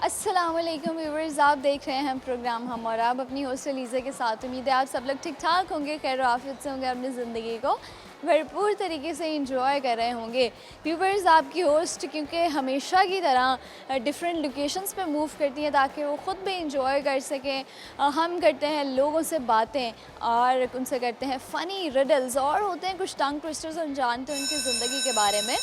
अस्सलाम वालेकुम व्यूवर्स, आप देख रहे हैं प्रोग्राम हम और आप अपनी होस्ट लीज़ा के साथ। उम्मीद है आप सब लोग ठीक ठाक होंगे, खैर आफियत से होंगे, अपनी ज़िंदगी को भरपूर तरीके से इंजॉय कर रहे होंगे। व्यूवर्स, आपकी होस्ट क्योंकि हमेशा की तरह डिफरेंट लोकेशंस पे मूव करती हैं ताकि वो ख़ुद भी इंजॉय कर सकें। हम करते हैं लोगों से बातें और उनसे करते हैं फ़नी रिडल्स और होते हैं कुछ टंग ट्विस्टर्स और जानते हैं उनकी ज़िंदगी के बारे में।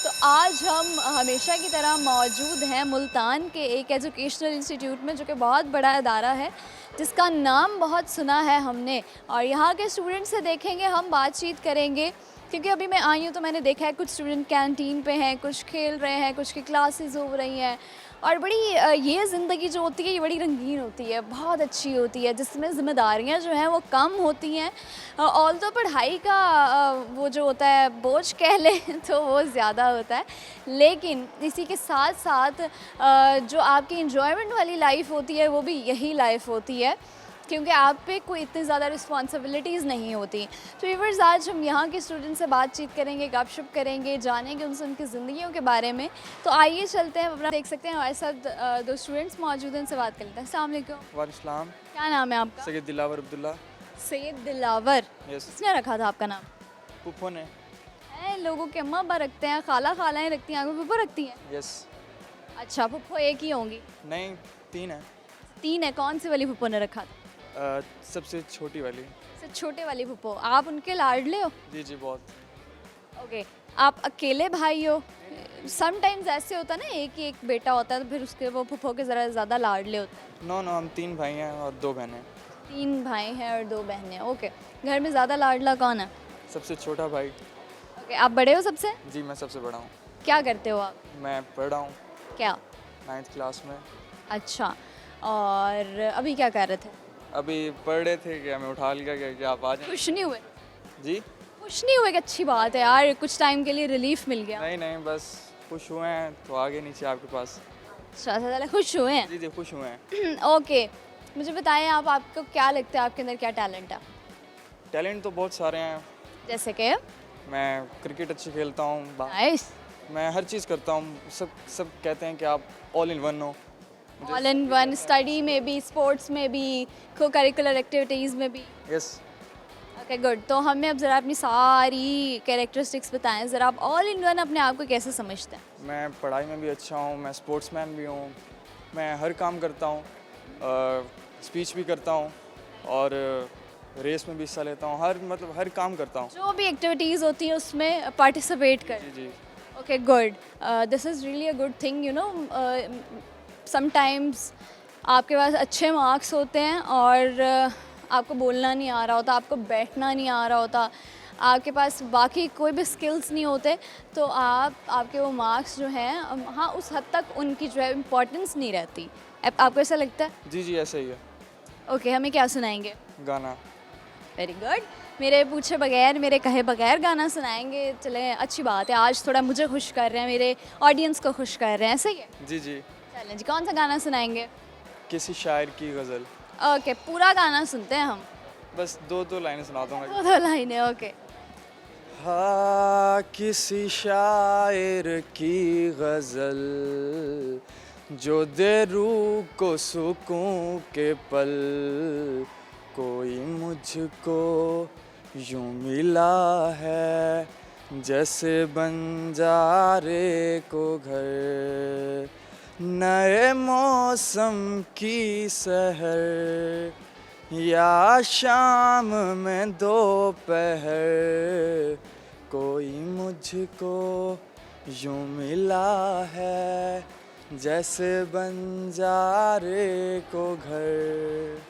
तो आज हम हमेशा की तरह मौजूद हैं मुल्तान के एक एजुकेशनल इंस्टीट्यूट में, जो कि बहुत बड़ा अदारा है जिसका नाम बहुत सुना है हमने। और यहाँ के स्टूडेंट से देखेंगे, हम बातचीत करेंगे क्योंकि अभी मैं आई हूँ तो मैंने देखा है कुछ स्टूडेंट कैंटीन पे हैं, कुछ खेल रहे हैं, कुछ की क्लासेस हो रही हैं। और बड़ी ये ज़िंदगी जो होती है ये बड़ी रंगीन होती है, बहुत अच्छी होती है, जिसमें ज़िम्मेदारियाँ जो हैं वो कम होती हैं। ऑल तो पढ़ाई का वो जो होता है बोझ कह लें तो वो ज़्यादा होता है, लेकिन इसी के साथ साथ जो आपकी इंजॉयमेंट वाली लाइफ होती है वो भी यही लाइफ होती है क्योंकि आप पे कोई इतनी ज़्यादा रिस्पॉन्सिबिलिटीज़ नहीं होती। तो व्यूअर्स, आज हम यहाँ के स्टूडेंट से बातचीत करेंगे, गपशप करेंगे, जानेंगे उनसे उनकी ज़िंदगियों के बारे में। तो आइए चलते हैं, अपना देख सकते हैं हमारे साथ दो स्टूडेंट्स मौजूद हैं, उनसे बात कर लेते हैं। अस्सलाम वालेकुम। वालेकुम। क्या नाम है आपका? सैयद दिलावर अब्दुल्ला। सैयद दिलावर। यस। किसने रखा था आपका नाम? पुप्पो ने। लोगों के अम्मा अब्बा रखते हैं, खाला खालाएँ रखती हैं, आपको फुप्पो रखती हैं? यस। अच्छा, फुप्पो एक ही होंगी? नहीं, 3 है। 3 है। कौन सी वाली फुप्पो ने रखा था? सबसे छोटी वाली। सबसे छोटे वाली फुप्पो। आप उनके लाडले हो? जी जी, बहुत। ओके। आप अकेले भाई हो? समटाइम्स ऐसे होता है ना, एक ही एक बेटा होता है तो फिर उसके वो फुप्पो के ज़रा ज़्यादा लाडले होते हैं। नो नो, हम 3 भाई हैं और 2 बहनें। 3 भाई हैं और 2 बहनें। ओके। घर में ज़्यादा लाडला कौन है? सबसे छोटा भाई। ओके। आप बड़े हो सबसे? जी, मैं सबसे बड़ा हूँ। क्या करते हो आप? मैं पढ़ रहा हूँ क्या? 9th क्लास में। अच्छा। और अभी क्या कर रहे थे? अभी पढ़ रहे थे कि हमें उठा लिया गया कि आप आ जाएं। खुश नहीं हुए? जी? खुश नहीं हुए कि अच्छी बात है यार, कुछ टाइम के लिए रिलीफ मिल गया। नहीं नहीं, बस खुश हुए हैं तो आगे नीचे आपके पास। अच्छा, ज़्यादा खुश हुए हैं? जी जी, खुश हुए हैं। ओके। मुझे बताएं, आपको क्या लगता है आपके अंदर क्या टैलेंट है? टैलेंट तो बहुत सारे हैं। जैसे कि? मैं क्रिकेट अच्छी खेलता हूँ। नाइस। मैं हर चीज़ करता हूँ। सब कहते हैं कि आप ऑल इन वन हो। ऑल इन वन, स्टडी में भी, स्पोर्ट्स में भी, को करिकुलर एक्टिविटीज़ में भी। यस। Okay good. तो हमें अब ज़रा अपनी सारी कैरेक्टरिस्टिक्स बताएं, ज़रा आप ऑल इन वन अपने आप को कैसे समझते हैं? मैं पढ़ाई में भी अच्छा हूँ, मैं स्पोर्ट्समैन भी हूँ, मैं हर काम करता हूँ, स्पीच भी करता हूँ और रेस में भी हिस्सा लेता हूँ, हर काम करता हूँ। जो भी एक्टिविटीज़ होती हैं उसमें पार्टिसिपेट कर। जी जी। Okay good. This is really a good thing, you know. Sometimes आपके पास अच्छे मार्क्स होते हैं और आपको बोलना नहीं आ रहा होता, आपको बैठना नहीं आ रहा होता, आपके पास बाकी कोई भी स्किल्स नहीं होते, तो आपके वो मार्क्स जो हैं, हाँ, उस हद तक उनकी जो है इम्पोर्टेंस नहीं रहती। आपको ऐसा लगता है? जी जी, ऐसा ही है। ओके, हमें क्या सुनाएंगे? गाना। Very good. मेरे पूछे बगैर, मेरे कहे बगैर गाना सुनाएंगे? चलें, अच्छी बात है, आज थोड़ा मुझे खुश कर रहे हैं, मेरे ऑडियंस को खुश कर रहे हैं, सही है? जी जी। चलें जी, कौन सा गाना सुनाएंगे? किसी शायर की गज़ल। ओके, पूरा गाना सुनते हैं हम। बस 2 लाइनें सुना दूँगा। 2 लाइनें। ओके। हाँ, किसी शायर की गज़ल जो दे रूह को सुकून के पल, कोई मुझको यूं मिला है जैसे बंजारे को घर, नए मौसम की सहर या शाम में दोपहर, कोई मुझको यूं मिला है जैसे बंजारे को घर।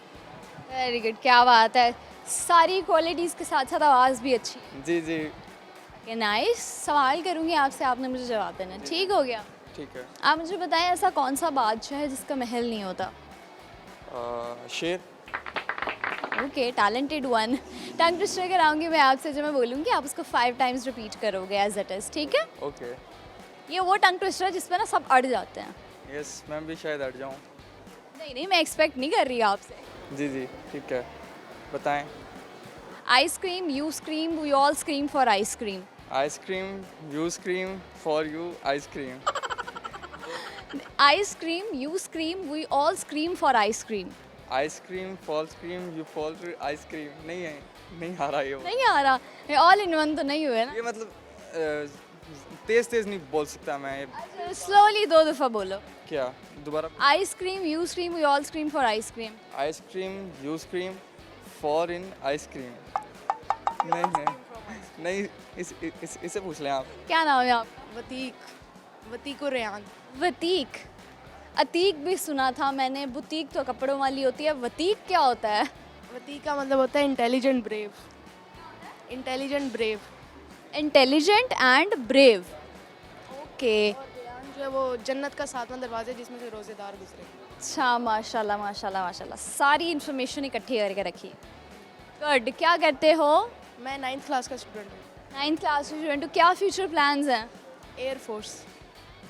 वेरी गुड, क्या बात है। सारी क्वालिटीज़ के साथ साथ आवाज़ भी अच्छी है। जी जी। Okay nice. सवाल करूँगी आपसे, आपने मुझे जवाब देना, ठीक हो गया? ठीक है। आप मुझे बताएं, ऐसा कौन सा बादशाह है जिसका महल नहीं होता? शेर। Okay, talented one. Tongue twister कराऊंगी मैं आपसे, जो मैं बोलूँगी आप उसको 5 टाइम्स रिपीट करोगे एज इट इज़, ठीक है? ओके। ये वो टंग ट्विस्टर है जिसमें ना सब अड़ जाते हैं। यस, मैं भी शायद अड़ जाऊँ। नहीं नहीं, मैं एक्सपेक्ट नहीं कर रही आपसे। जी जी, ठीक है, बताएं। Ice cream, you scream, we all scream for ice cream. Ice cream, you scream, for you ice cream. Ice cream, you scream, we all scream for ice cream. Ice cream, fall scream, you fall through ice cream, नहीं है, नहीं आ रहा ये वो। नहीं आ रहा, ये ऑल इन वन तो नहीं हुए ना। ये मतलब तेज तेज नहीं बोल सकता मैं ये। अच्छा, स्लोली 2 दफ़ा बोलो। क्या दोबारा? Ice cream, you scream, we all scream for ice cream. Ice cream, you scream, for in ice cream. नहीं नहीं नहीं, इसे पूछ लें आप। क्या नाम है आपका? वतीक वतीक और रेहान। वतीक। अतीक भी सुना था मैंने, बुतीक तो कपड़ों वाली होती है, वतीक क्या होता है? वतीक का मतलब होता है intelligent brave. Intelligent brave. Intelligent and brave. Okay. Rehan जो है वो जन्नत का 7वां दरवाज़ा है जिसमें से रोज़ेदार गुजरे। अच्छा, माशाल्लाह माशाल्लाह माशाल्लाह, सारी इन्फॉर्मेशन इकट्ठी करके रखी है। गुड। क्या करते हो? मैं 9th क्लास का स्टूडेंट हूँ। 9th क्लास स्टूडेंट हो, क्या फ्यूचर प्लान्स हैं? एयरफोर्स।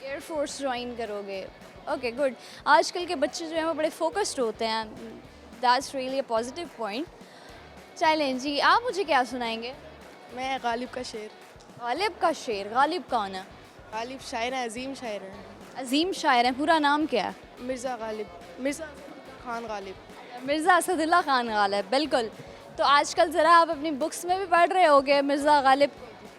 एयरफोर्स ज्वाइन करोगे? Okay good. आजकल के बच्चे जो हैं वो बड़े फोकस्ड होते हैं, that's really a positive point. चलें जी, आप मुझे क्या सुनाएंगे? मैं गालिब का शेर। गालिब का शेर। गालिब कौन है? गालिब शायर हैं, अजीम शायर हैं। अजीम शायर हैं, पूरा नाम क्या है? मिर्ज़ा गालिब, मिर्ज़ा खान गालिब। मिर्ज़ा असदुल्ला खान गालिब, बिल्कुल। तो आजकल ज़रा आप अपनी बुक्स में भी पढ़ रहे होगे मिर्ज़ा गालिब,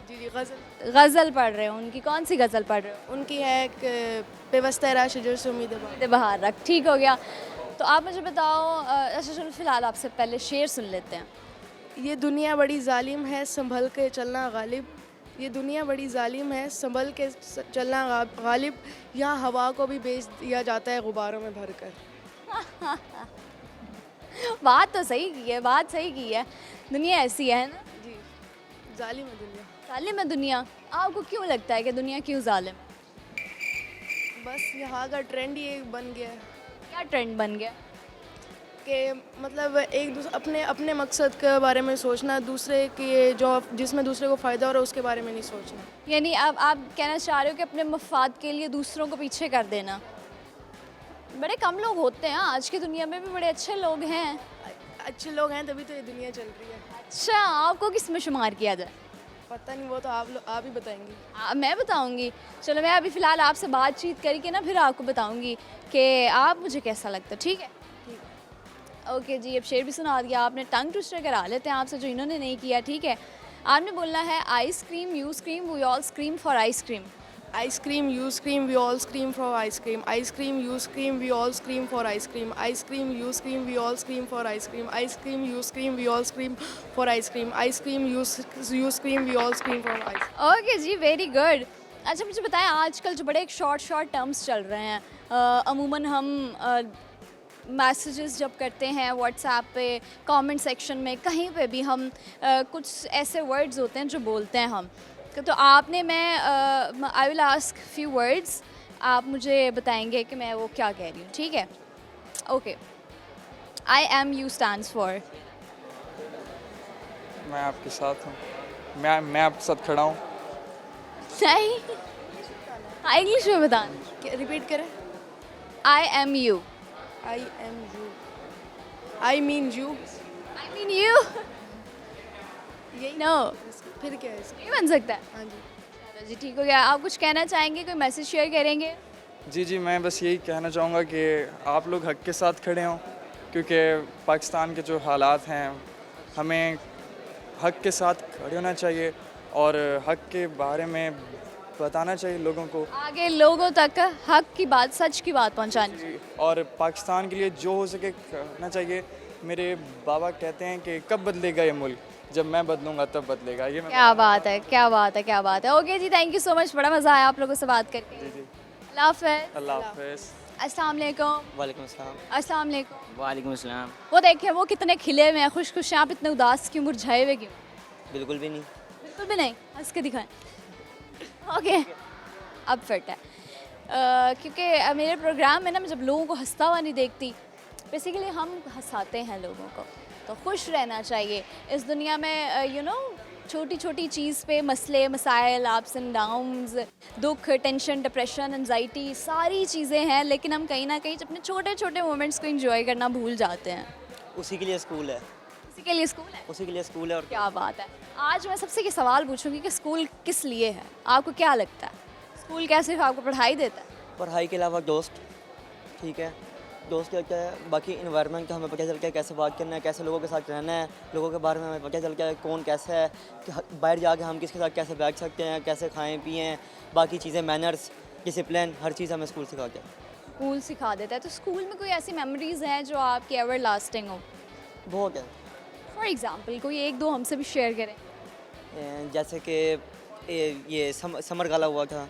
जी जी, गज़ल। गज़ल पढ़ रहे हो, उनकी कौन सी गज़ल पढ़ रहे हो? उनकी है एक पेवस्ता रा शजर से उम्मीद है। बाहर रख, ठीक हो गया। तो आप मुझे बताओ, अच्छा चलो फ़िलहाल आपसे पहले शेर सुन लेते हैं। ये दुनिया बड़ी जालिम है संभल के चलना गालिब। ये दुनिया बड़ी जालिम है संभल के चलना गालिब। यहाँ हवा को भी बेच दिया जाता है गुब्बारों में भरकर। बात तो सही की है, बात सही की है। दुनिया ऐसी है ना, जी, जालिम है दुनिया। जालिम है दुनिया। आपको क्यों लगता है कि दुनिया क्यों जालिम? बस यहाँ का ट्रेंड ये बन गया है क्या ट्रेंड बन गया? कि मतलब एक दूसरे अपने अपने मकसद के बारे में सोचना, दूसरे के जो जिसमें दूसरे को फ़ायदा हो रहा है उसके बारे में नहीं सोचना। यानी अब आप कहना चाह रहे हो कि अपने मफाद के लिए दूसरों को पीछे कर देना। बड़े कम लोग होते हैं, आज की दुनिया में भी बड़े अच्छे लोग हैं। अच्छे लोग हैं तभी तो ये दुनिया चल रही है। अच्छा, आपको किस में शुमार किया जाए? पता नहीं, वो तो आप ही बताएंगी। मैं बताऊंगी। चलो, मैं अभी फ़िलहाल आपसे बातचीत करके ना फिर आपको बताऊंगी कि आप मुझे कैसा लगता है, ठीक है? ओके जी, अब शेर भी सुना दिया आपने, टंग ट्विस्टर करा लेते हैं आपसे जो इन्होंने नहीं किया, ठीक है? आपने बोलना है ice cream, you scream, we all scream for ice cream. Ice cream, you scream, we all scream for ice cream. Ice cream, you scream, we all scream for ice cream. Ice cream, you scream, we all scream for ice cream. Ice cream, you scream, we all scream for ice cream. Ice cream, you scream, we all scream for ice cream. Okay जी, very good. अच्छा मुझे बताएं, आजकल जो बड़े एक short terms चल रहे हैं, अमूमन हम मैसेजेस जब करते हैं व्हाट्सएप पे, कमेंट सेक्शन में, कहीं पे भी हम कुछ ऐसे वर्ड्स होते हैं जो बोलते हैं हम। तो आपने I will ask few words, आप मुझे बताएंगे कि मैं वो क्या कह रही हूँ, ठीक है? Okay. I am you stands for. मैं आपके साथ हूँ, मैं आपके साथ खड़ा हूँ। नहीं, इंग्लिश में बताना। रिपीट करें। I am you. I am you. I mean you. I mean you. यही नो, फिर क्या है इसका? नहीं बन सकता है। हाँ जी। चलो जी, ठीक हो गया। आप कुछ कहना चाहेंगे, कोई मैसेज शेयर करेंगे? जी जी, मैं बस यही कहना चाहूँगा कि आप लोग हक के साथ खड़े हों, क्योंकि पाकिस्तान के जो हालात हैं, हमें हक के साथ खड़े होना चाहिए और हक के बारे में बताना चाहिए लोगों को। आगे लोगों तक हक की बात, सच की बात पहुंचानी चाहिए। और पाकिस्तान के लिए जो हो सके करना चाहिए। मेरे बाबा कहते हैं कि कब बदलेगा ये मुल्क, जब मैं बदलूंगा तब बदलेगा। ये मैं क्या बात है, क्या बात है, क्या बात है। ओके जी, थैंक यू सो मच, बड़ा मज़ा आया आप लोगों से बात करके। जी जी, अल्लाह हाफ़िज़। अल्लाह हाफिज़। अस्सलाम वालेकुम। वालेकुम अस्सलाम। अस्सलाम वालेकुम। वालेकुम अस्सलाम। वो देखिए, वो कितने खिले हुए हैं, खुश खुश हैं। आप इतने उदास क्यों, मुरझाए हुए क्यों? बिल्कुल भी नहीं। बिल्कुल भी नहीं, हंस के दिखाएं। ओके, अब फिट है। क्योंकि मेरे प्रोग्राम में ना, मैं जब लोगों को हंसता हुआ नहीं देखती, बेसिकली हम हंसाते हैं लोगों को। तो खुश रहना चाहिए इस दुनिया में। यू नो, छोटी छोटी चीज़ पे मसले मसाइल, अप्स एंड डाउन्स, दुख, टेंशन, डिप्रेशन, एनजाइटी, सारी चीज़ें हैं, लेकिन हम कहीं ना कहीं अपने छोटे छोटे मोमेंट्स को एंजॉय करना भूल जाते हैं। उसी के लिए स्कूल है। इसी के लिए स्कूल है। उसी के लिए स्कूल है। और क्या बात है। आज मैं सबसे ये सवाल पूछूंगी कि स्कूल किस लिए है? आपको क्या लगता है, स्कूल क्या सिर्फ आपको पढ़ाई देता है? पढ़ाई के अलावा दोस्त, ठीक है, दोस्त क्या है, बाकी इन्वायरमेंट का हमें पता चल गया कैसे बात करना है, कैसे लोगों के साथ रहना है, लोगों के बारे में हमें पता चल गया कौन कैसा है, कि बाहर जाके हम किसके साथ कैसे बैठ सकते हैं, कैसे खाएं पिएं, बाकी चीज़ें, मैनर्स, डिसिप्लिन, हर चीज़ हमें स्कूल सिखा गया। स्कूल सिखा देता है। तो स्कूल में कोई ऐसी मेमोरीज हैं जो आपकी एवर लास्टिंग हो? बहुत है। फॉर एग्जाम्पल कोई एक दो हमसे भी शेयर करें। जैसे कि ये समर गाला हुआ था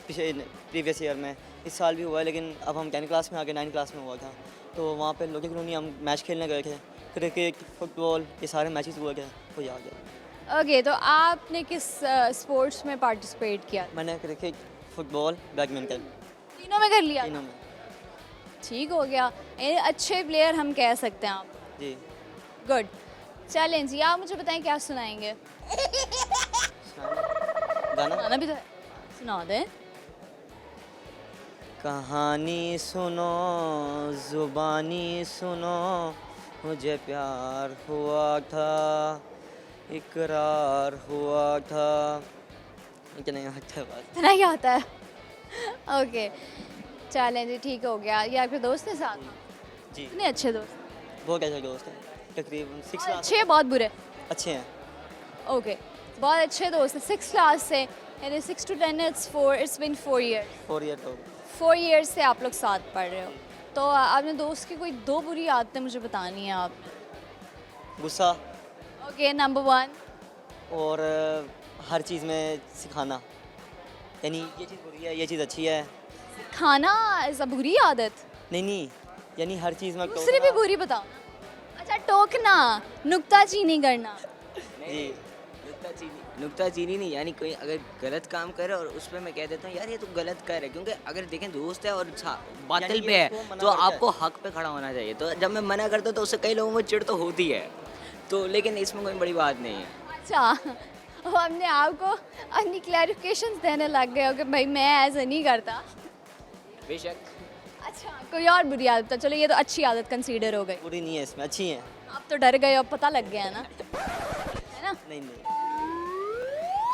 पिछले प्रीवियस ईयर में, इस साल भी हुआ है, लेकिन अब हम 10 क्लास में आ गए, 9 क्लास में हुआ था, तो वहाँ पे लोधी कॉलोनी हम मैच खेलने गए थे, क्रिकेट, फुटबॉल, ये सारे मैचेस हुए थे, वो याद है। ओके, तो आपने किस स्पोर्ट्स में पार्टिसिपेट किया? मैंने क्रिकेट, फुटबॉल, बैडमिंटन, तीनों में कर लिया? तीनों में। ठीक हो गया, यानी अच्छे प्लेयर हम कह सकते हैं आप। जी। गुड। चलें जी, आप मुझे बताएं क्या सुनाएंगे? गाना गाना भी तो है, सुना दें। कहानी सुनो, जुबानी सुनो, मुझे प्यार हुआ था, इकरार हुआ था, इतना ही आता है बस। इतना ही आता है? ओके, चलें जी, ठीक हो गया। ये आपके दोस्त हैं साथ? जी, इतने अच्छे दोस्त? बहुत अच्छे दोस्त हैं, तकरीबन 6 क्लास अच्छे, बहुत बुरे? अच्छे हैं। ओके, बहुत अच्छे दोस्त हैं। 6 क्लास से, यानी 6 to 10 it's been 4 years। 4 year तो 4 years से आप लोग साथ पढ़ रहे हो। तो आपने दोस्त की कोई 2 बुरी आदतें मुझे बतानी है आप। गुस्सा ओके, नंबर 1? और हर चीज़ में सिखाना, यानी ये चीज़ बुरी है, ये चीज़ अच्छी है। खाना इज़ अ बुरी आदत? नहीं, यानी हर चीज़ में दूसरी भी बुरी बताओ ना। अच्छा, टोकना, नुक्ताचीनी करना। जी। नुक्ताचीनी नहीं, यानी कोई अगर गलत काम करे और उस पर मैं कह देता हूँ यार ये तो गलत कर है, क्योंकि अगर देखें दोस्त है और बातिल यानी पे है उसको मना तो करता है। आपको हक पे खड़ा होना चाहिए। तो जब मैं मना करता हूँ तो उससे कई लोगों को चिढ़ तो होती है, तो लेकिन इसमें कोई बड़ी बात नहीं है। अच्छा, वो अपने आप को अपनी क्लैरिफिकेशंस देने लग गए हो कि भाई मैं ऐसा नहीं करता। बेशक। अच्छा, कोई और बुरी आदत है? चलो, ये तो अच्छी आदत कंसीडर हो गई। बुरी नहीं है, इसमें अच्छी हैं। आप तो डर गए, अब पता लग गया है ना, है ना? नहीं।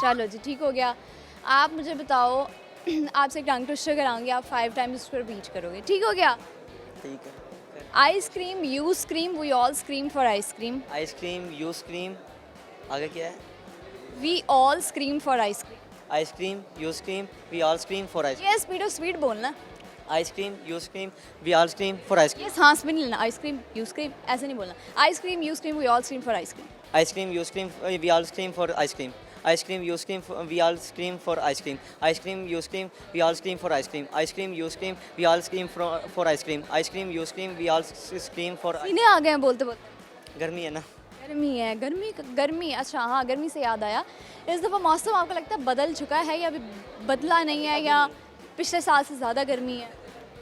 चलो जी, ठीक हो गया। आप मुझे बताओ, आपसे एक टंग ट्विस्टर कराऊंगी, आप 5 टाइम्स उसको रिपीट करोगे, ठीक हो गया? ठीक है। Ice cream, you scream, we all scream for ice cream. Ice cream, you scream, आगे क्या है? We all scream for ice cream. Ice cream, you scream, we all scream for ice cream. ये स्पीड ऑफ स्पीड बोलना। Ice cream, you scream, we all scream for ice cream. ये सांस भी नहीं लेना। आइसक्रीम, यू स्क्रीम, ऐसे नहीं बोलना। Ice cream, you scream, we all scream for ice cream. Ice cream, you scream, we all scream for ice cream. Ice cream, you scream, we all scream for ice cream. Ice cream, you scream, we all scream for ice cream. Ice cream, you scream, we all scream for ice cream. Ice cream, you scream, we all scream for. सीने आ गए हैं बोलते बोलते। गर्मी है ना। गर्मी है, गर्मी। अच्छा हाँ, गर्मी से याद आया, इस दफ़ा मौसम आपको लगता है बदल चुका है या अभी बदला नहीं है, या पिछले साल से ज़्यादा गर्मी है?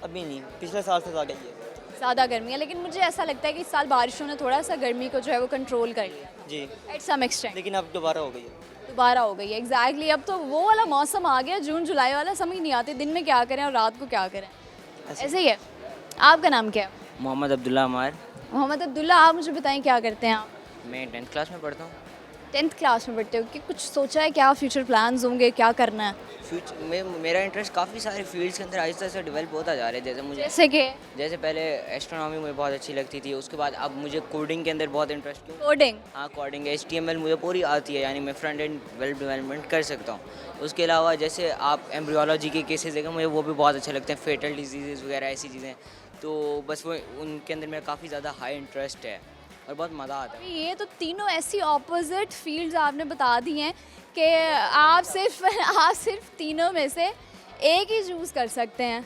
अभी नहीं, पिछले साल से ज़्यादा ही है। ज़्यादा गर्मी है, लेकिन मुझे ऐसा लगता है कि इस साल बारिशों ने थोड़ा सा गर्मी को जो है वो कंट्रोल कर लिया जी, एट सम एक्सटेंट। लेकिन अब दोबारा हो गई है। दोबारा हो गई है, एग्जैक्टली। अब तो वो वाला मौसम आ गया, जून जुलाई वाला, समझ नहीं आती दिन में क्या करें और रात को क्या करें, ऐसे ही है। आपका नाम क्या है? मोहम्मद अब्दुल्ला अमार। मोहम्मद अब्दुल्ला, आप मुझे बताएं क्या करते हैं आप? मैं 10th क्लास में पढ़ता हूँ। 10th क्लास में पढ़ते हो, कि कुछ सोचा है क्या फ्यूचर प्लान्स होंगे, क्या करना है? फ्यूचर में मेरा इंटरेस्ट काफ़ी सारे फील्ड्स के अंदर आहिस्ता आहिस्ता डेवलप होता जा रहा है। जैसे पहले एस्ट्रोनॉमी मुझे बहुत अच्छी लगती थी, उसके बाद अब मुझे कोडिंग के अंदर बहुत इंटरेस्ट। क्यों? कोडिंग? हाँ, कोडिंग, HTML मुझे पूरी आती है, यानी मैं फ्रंट एंड वेब डेवलपमेंट कर सकता हूँ। उसके अलावा जैसे आप एम्ब्रियोलॉजी के केसेस देखें, मुझे वो भी बहुत अच्छे लगते हैं, फेटल डिजीज़ वगैरह ऐसी चीज़ें। तो बस वो उनके अंदर मेरा काफ़ी ज़्यादा हाई इंटरेस्ट है और बहुत मज़ा आता है। ये तो तीनों ऐसी ऑपोजिट फील्ड्स आपने बता दी हैं कि आप सिर्फ तीनों में से एक ही चूज़ कर सकते हैं।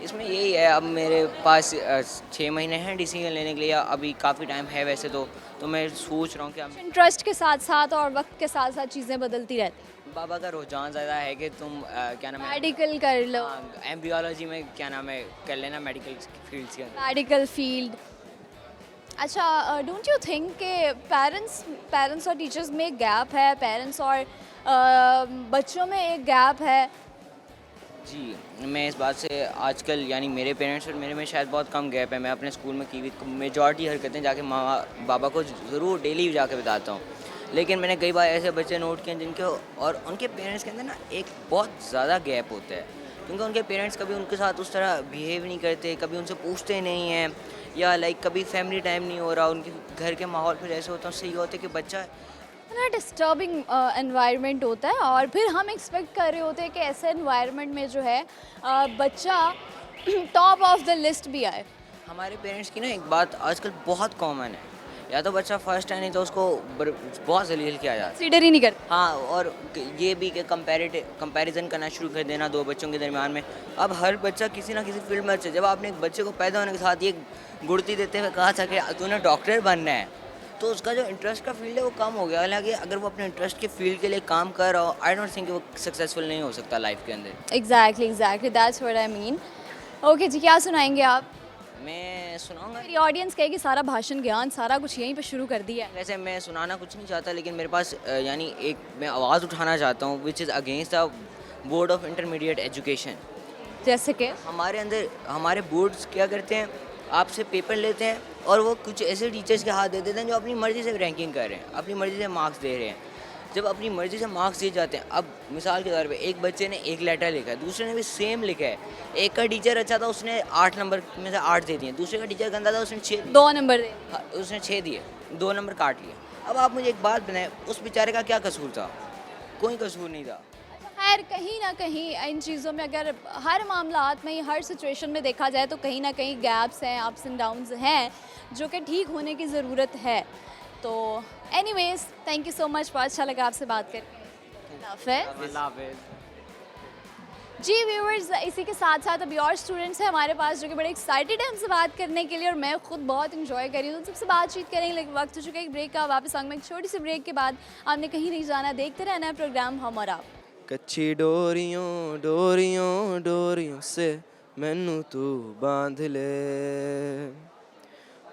इसमें यही है, अब मेरे पास 6 महीने हैं डिसीजन लेने के लिए, अभी काफ़ी टाइम है वैसे तो मैं सोच रहा हूँ कि अब इंटरेस्ट के साथ साथ और वक्त के साथ साथ चीज़ें बदलती रहती हैं। बाबा का रुझान ज़्यादा है कि तुम क्या नाम है, मेडिकल कर लो, एम्ब्रियोलॉजी में क्या नाम है कर लेना, मेडिकल फील्ड्स के अंदर। Medical field. अच्छा, डोंट यू थिंक कि पेरेंट्स और टीचर्स में एक गैप है, पेरेंट्स और बच्चों में एक गैप है? जी, मैं इस बात से आजकल, यानी मेरे पेरेंट्स और मेरे में शायद बहुत कम गैप है। मैं अपने स्कूल में की हुई मेजॉरिटी हरकतें जाके माँ बाबा को ज़रूर डेली जाके बताता हूँ, लेकिन मैंने कई बार ऐसे बच्चे नोट किए जिनके और उनके पेरेंट्स के अंदर ना एक बहुत ज़्यादा गैप होता है। क्योंकि उनके पेरेंट्स कभी उनके साथ उस तरह बिहेव नहीं करते, कभी उनसे पूछते नहीं हैं, या लाइक कभी फैमिली टाइम नहीं हो रहा, उनके घर के माहौल फिर ऐसे होता है, उससे ये होता है कि बच्चा ना डिस्टर्बिंग एनवायरनमेंट होता है और फिर हम एक्सपेक्ट कर रहे होते हैं कि ऐसे एनवायरनमेंट में जो है बच्चा टॉप ऑफ द लिस्ट भी आए। हमारे पेरेंट्स की ना एक बात आजकल बहुत कॉमन है, या तो बच्चा फर्स्ट है नहीं तो उसको बहुत जलील किया जाता है। कंसीडर ही नहीं करते। हाँ, और ये भी कि कंपैरिजन करना शुरू कर देना दो बच्चों के दरमियान में। अब हर बच्चा किसी ना किसी फील्ड में अच्छा है। जब आपने एक बच्चे को पैदा होने के साथ ये गुड़ती देते हुए कहा था कि तूने डॉक्टर बनना है, तो उसका जो इंटरेस्ट का फील्ड है वो कम हो गया। हालांकि अगर वो अपने इंटरेस्ट के फील्ड के लिए काम कर रहा हो, आई डोंट थिंक वो सक्सेसफुल नहीं हो सकता लाइफ के अंदर। Exactly that's what I mean. Okay जी, क्या सुनाएंगे आप? मैं सुनाऊंगा। मेरी ऑडियंस कहे कि सारा भाषण ज्ञान सारा कुछ यहीं पे शुरू कर दिया है। वैसे मैं सुनाना कुछ नहीं चाहता, लेकिन मेरे पास यानी एक मैं आवाज़ उठाना चाहता हूँ which is against the board of intermediate education. जैसे कि हमारे अंदर हमारे बोर्ड्स क्या करते हैं, आपसे पेपर लेते हैं और वो कुछ ऐसे टीचर्स के हाथ दे देते हैं जो अपनी मर्ज़ी से रैंकिंग कर रहे हैं, अपनी मर्ज़ी से मार्क्स दे रहे हैं। जब अपनी मर्ज़ी से मार्क्स दिए जाते हैं, अब मिसाल के तौर पे एक बच्चे ने एक लेटर लिखा है, दूसरे ने भी सेम लिखा है। एक का टीचर अच्छा था, उसने 8 नंबर में से 8 दे दिए, दूसरे का टीचर गंदा था, उसने 6 2 नंबर दे। हाँ, उसने 6 दिए, 2 नंबर काट लिए। अब आप मुझे एक बात बताएं, उस बेचारे का क्या कसूर था? कोई कसूर नहीं था। खैर कहीं ना कहीं इन चीज़ों में अगर हर मामलात में हर सिचुएशन में देखा जाए तो कहीं ना कहीं गैप्स हैं, अप्स एंड डाउन्स हैं जो कि ठीक होने की ज़रूरत है। तो anyways thank you so much, बहुत अच्छा लगा आपसे बात करके। अल्लाह हाफ़िज़। जी व्यूअर्स, इसी के साथ साथ अभी और स्टूडेंट्स हैं हमारे पास जो कि बड़े एक्साइटेड हैं हमसे बात करने के लिए और मैं खुद बहुत इंजॉय कर रही हूँ। सबसे बातचीत करेंगे, लेकिन वक्त हो चुका है एक ब्रेक का। वापस आऊँगा एक छोटी सी ब्रेक के बाद। आपने कहीं नहीं जाना, देखते रहना है प्रोग्राम हम और आप। कच्ची डोरियों डोरियों डोरियों से मैनू तू बांध ले,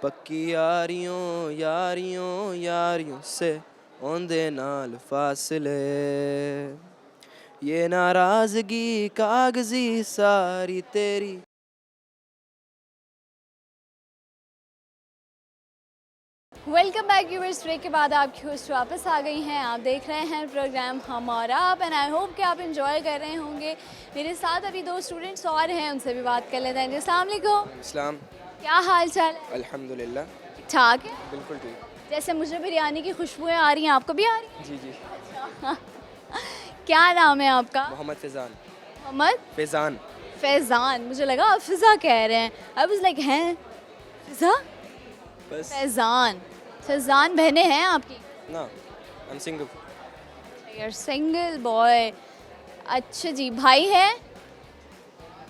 पक्की यारियों यारियों यारियों से औंदे नाल फासले, ये नाराज़गी कागज़ी सारी तेरी। Welcome back viewers. ब्रेक के बाद आपकी होस्ट वापस आ गई हैं। आप देख रहे हैं प्रोग्राम हम और आप एंड आई होप कि आप इंजॉय कर रहे होंगे। मेरे साथ अभी 2 स्टूडेंट्स और हैं, उनसे भी बात कर लेते हैं। जी अस्सलाम वालेकुम। इस्लाम। क्या हाल चाल है? अल्हम्दुलिल्लाह। ठीक है। बिल्कुल ठीक। जैसे मुझे बिरयानी की खुशबुएं आ रही हैं, आपको भी आ रही हैं? जी जी। क्या नाम है आपका? मोहम्मद फैज़ान। मोहम्मद फैज़ान। फैज़ान। मुझे लगा आप फिज़ा कह रहे हैं। आई वाज लाइक हैं फिज़ा? बस फैज़ान। फैज़ान बहनें हैं आपकी? ना, आई एम सिंगल। यार सिंगल बॉय। अच्छा जी, भाई है?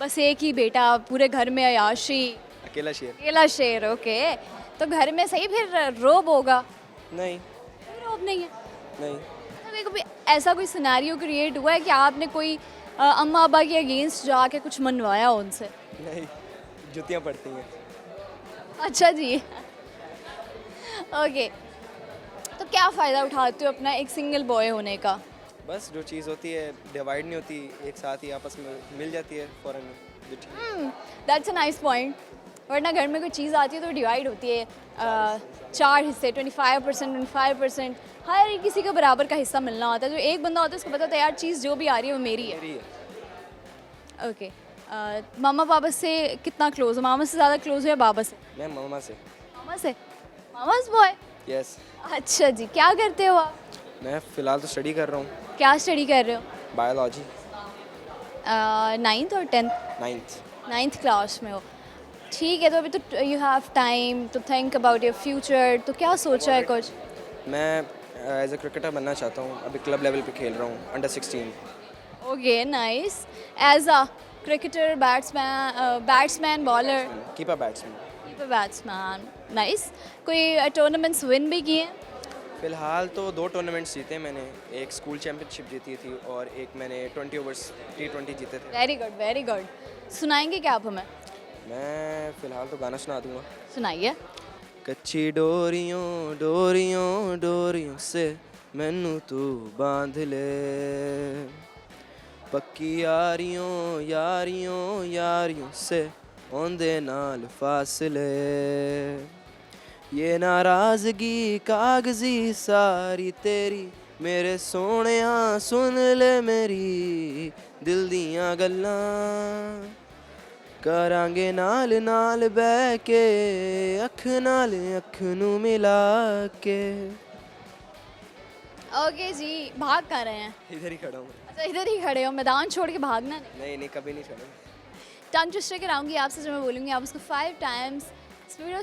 बस एक ही बेटा, पूरे घर में अयाशी। अकेला शेर। अकेला शेर, ओके। तो घर में सही फिर रोब होगा? नहीं कोई रोब नहीं है। नहीं। कभी कभी ऐसा कोई सिनेरियो क्रिएट हुआ है कि आपने कोई अम्मा अब्बा के अगेंस्ट जाके कुछ मनवाया हो उनसे? नहीं, जुतियाँ पड़ती हैं। अच्छा जी। ओके, तो क्या फ़ायदा उठाते हो अपना एक सिंगल बॉय होने का? बस जो चीज़ होती है डिवाइड नहीं होती, एक साथ ही आपस में मिल जाती है फ़ौरन। That's a nice point. वरना घर में कोई चीज़ आती है तो डिवाइड होती है 4 हिस्से, 25%, 25%। हर किसी को बराबर का हिस्सा मिलना होता है। जो एक बंदा होता है उसको पता होता है यार चीज़ जो भी आ रही है वो मेरी है। मेरी है। ओके। मामा पापा से कितना क्लोज हो? मामा से ज़्यादा क्लोज हो या बाबा से? मैं मामा से। मामा से? मामा's बॉय। यस। अच्छा जी, क्या करते हो आप? मैं फ़िलहाल तो स्टडी कर रहा हूँ। क्या स्टडी कर रहे हो? बायोलॉजी। 9th और 10th? 9th। 9th क्लास में हो। ठीक है, तो अभी तो you have time to think about your future. तो क्या सोचा है कुछ? मैं एज ए क्रिकेटर बनना चाहता हूँ। अभी क्लब लेवल पे खेल रहा हूँ, under 16। Okay nice. As a cricketer, batsman, bowler? Keeper batsman. Keeper batsman, nice. कोई टूर्नामेंट्स विन भी किए? फ़िलहाल तो 2 टूर्नामेंट्स जीते मैंने। एक स्कूल चैम्पियनशिप जीती थी और एक मैंने 20 ओवर्स T20 जीते थे। Very good, very good. सुनाएंगे क्या आप हमें? मैं फ़िलहाल तो गाना सुना दूँगा। सुनाइए। कच्ची डोरियों डोरियों डोरियों से मैनू तू बांध ले, पक्की यारियों यारियों यारियों से औंदे नाल फासले, ये नाराज़गी कागज़ी सारी तेरी, मेरे सोहणिया सुन ले मेरी दिल दियां गल्लां करांगे नाल नाल बह के अख नाल अख नू मिला के। ओके जी, भाग कहाँ रहे हैं? इधर ही खड़ा हूँ। अच्छा, इधर ही खड़े हो, मैदान छोड़ के भागना नहीं। नहीं कभी नहीं छोड़ा। टंग ट्विस्टर कराऊंगी आपसे, जो मैं बोलूँगी आप उसको 5 टाइम्स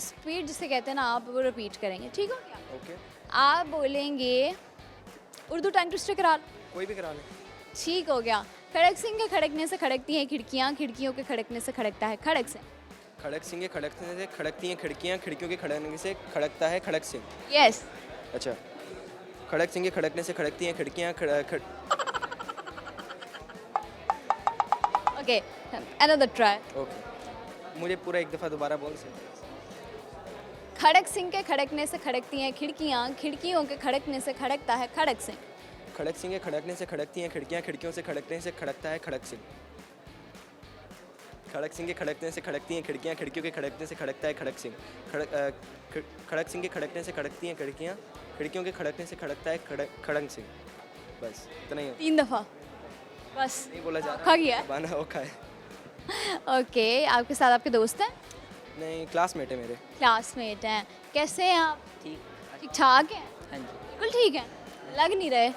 स्पीड जिसे कहते हैं ना, आप वो रिपीट करेंगे, ठीक हो गया? ओके, आप बोलेंगे उर्दू टंग ट्विस्टर करा लो। कोई भी करा ले। ठीक हो गया। खड़क सिंह के खड़कने से खड़कती हैं खिड़कियाँ, खिड़कियों के खड़कने से खड़कता है खड़क सिंह। खड़क सिंह के खड़कने से खड़कती हैं खिड़कियाँ, खिड़कियों के खड़कने से खड़कता है खड़क सिंह। यस। अच्छा, खड़क सिंह के खड़कने से खड़कती हैं खिड़कियाँ ओके, अनदर ट्राई। ओके, मुझे पूरा एक दफ़ा दोबारा बोल सकते। खड़क सिंह के खड़कने से खड़कती हैं खिड़कियाँ, खिड़कियों के खड़कने से खड़कता है खड़क सिंह। खड़क सिंह के खड़कने से खड़कती हैं खिड़कियाँ, खिड़कियों से खड़कने से खड़कता है खड़क सिंह। खड़क सिंह के खड़कने से खड़कती हैं खिड़कियाँ, खिड़कियों के खड़कने से खड़कता है खड़क सिंह। खड़क सिंह के खड़कने से खड़कती हैं खिड़कियाँ, खिड़कियों के खड़कने से खड़कता है खड़क सिंह। बस इतना ही। 3 दफ़ा बस। नहीं बोला जा खा गया? बाना औखा है। ओके, आपके साथ आपके दोस्त हैं? नहीं, क्लासमेट है मेरे। क्लासमेट हैं। कैसे हैं आप? ठीक। ठीक ठाक हैं? हाँ जी, बिल्कुल ठीक है, लग नहीं रहे।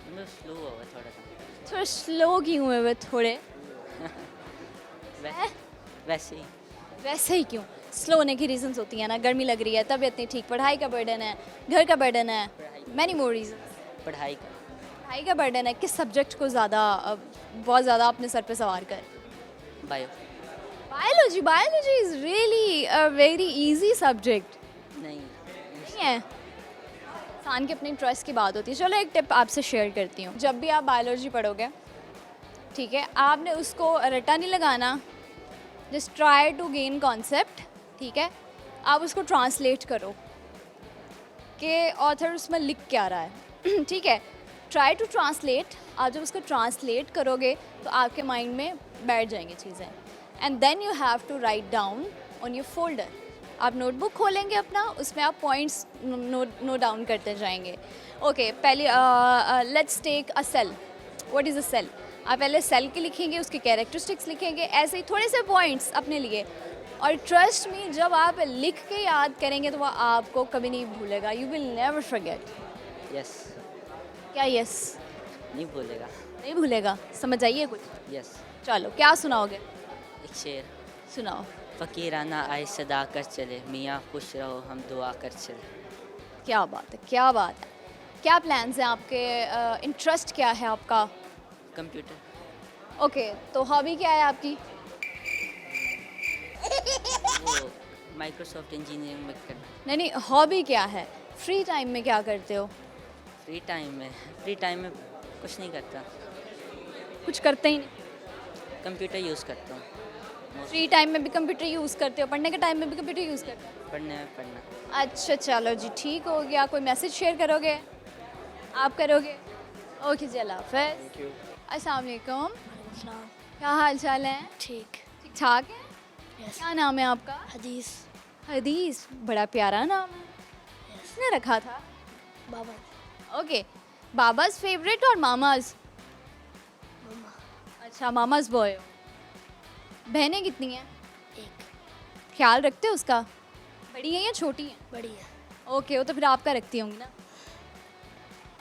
मैं स्लो हुआ थोड़ा सा। थोड़ा स्लो क्यों हुए हुए थोड़े? वैसे ही। वैसे ही क्यों? स्लो होने की रीजंस होती हैं ना, गर्मी लग रही है, तबीयत नहीं ठीक, पढ़ाई का बर्डन है, घर का बर्डन है, मैनी मोर रीजंस। पढ़ाई का। पढ़ाई का बर्डन है। किस सब्जेक्ट को बहुत ज़्यादा अपने सर पे सवार कर? Bio. Biology. Biology is really a very easy subject. नहीं। नहीं है, इंसान के अपने इंटरेस्ट की बात होती है। चलो एक टिप आपसे शेयर करती हूँ। जब भी आप बायोलॉजी पढ़ोगे, ठीक है, आपने उसको रट्टा नहीं लगाना, just try to gain concept, ठीक है। आप उसको ट्रांसलेट करो कि ऑथर उसमें लिख क्या रहा है, ठीक है। Try to translate. आप जब उसको ट्रांसलेट करोगे तो आपके माइंड में बैठ जाएंगी चीज़ें, and then you have to write down on your folder. आप नोटबुक खोलेंगे अपना, उसमें आप पॉइंट्स नोट डाउन करते जाएंगे। ओके, पहले let's take a cell. What is a cell? आप पहले सेल के लिखेंगे, उसके कैरेक्टरिस्टिक्स लिखेंगे, ऐसे ही थोड़े से पॉइंट्स अपने लिए। और ट्रस्ट मी, जब आप लिख के याद करेंगे तो वह आपको कभी नहीं भूलेगा। You will never forget. Yes. क्या यस? नहीं भूलेगा। नहीं भूलेगा। समझ आइए कुछ? यस। चलो, क्या सुनाओगे? एक शेर। सुनाओ। फ़कीराना आए सदा कर चले, मियाँ खुश रहो हम दुआ कर चले। क्या बात है, क्या बात है। क्या प्लान्स हैं आपके? इंटरेस्ट क्या है आपका? कंप्यूटर। ओके, तो हॉबी क्या है आपकी? वो माइक्रोसॉफ्ट इंजीनियरिंग में करना। नहीं नहीं, हॉबी क्या है? फ्री टाइम में क्या करते हो? फ्री टाइम में कुछ नहीं करता, कुछ करते ही नहीं? कंप्यूटर यूज़ करता हूँ। फ्री टाइम में भी कंप्यूटर यूज़ करते हो, पढ़ने के टाइम में भी कंप्यूटर यूज़ करते हो? पढ़ना। अच्छा, चलो जी, ठीक हो गया। कोई मैसेज शेयर करोगे? आप करोगे? ओके जी, अल्लाह हाफ़िज़। Thank you. अस्सलाम वालेकुम। क्या हाल चाल है? ठीक। ठीक ठाक है? यस। क्या नाम है आपका? हदीस। हदीस, बड़ा प्यारा नाम है। किसने रखा था? बाबा। ओके, बाबाज फेवरेट और मामाज? मम्मा। अच्छा, मामाज बॉय हो। बहनें कितनी हैं? एक। ख्याल रखते हो उसका? बड़ी हैं या छोटी हैं? बड़ी है। ओके, वो तो फिर आपका रखती होंगी ना।